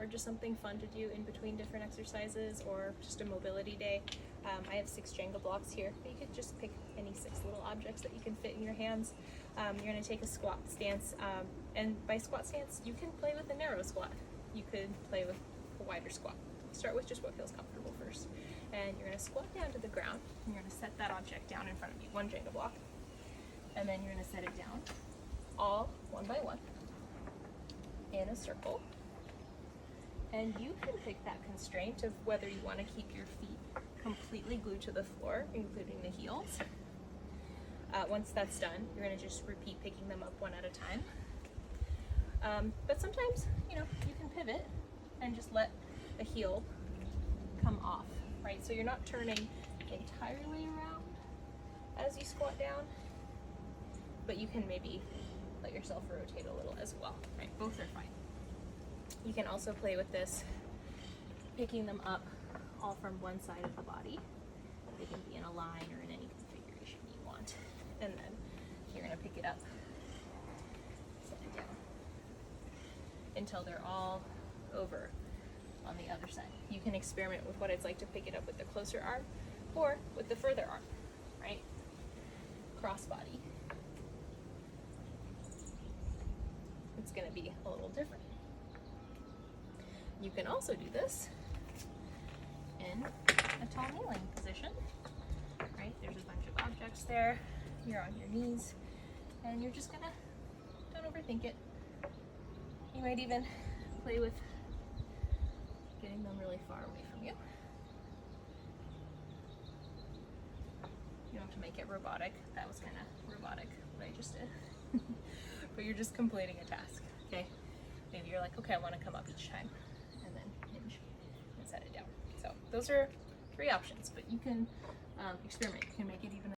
or just something fun to do in between different exercises, or just a mobility day. I have 6 Jenga blocks here, but you could just pick any 6 little objects that you can fit in your hands. You're going to take a squat stance, and by squat stance you can play with a narrow squat. You could play with a wider squat. Start with just what feels comfortable first. And you're going to squat down to the ground. You're going to set that object down in front of you, 1 Jenga block. And then you're going to set it down, all one by one, in a circle. And you can pick that constraint of whether you want to keep your feet completely glued to the floor, including the heels. Once that's done, you're going to just repeat picking them up one at a time. But sometimes, you can pivot and just let the heel come off, right? So you're not turning entirely around as you squat down, but you can maybe let yourself rotate a little as well, right? Both are fine. You can also play with this, picking them up all from one side of the body. They can be in a line or in any configuration you want. And then you're going to pick it up, set it down, until they're all over on the other side. You can experiment with what it's like to pick it up with the closer arm or with the further arm, right? Cross body. It's going to be a little different. You can also do this in a tall kneeling position, right? There's a bunch of objects there. You're on your knees, and you're just gonna, don't overthink it. You might even play with getting them really far away from you. You don't have to make it robotic. That was kind of robotic, what I just did. But you're just completing a task, okay? Maybe you're like, okay, I want to come up each time, and then hinge and set it down. So those are 3 options, but you can experiment. You can make it even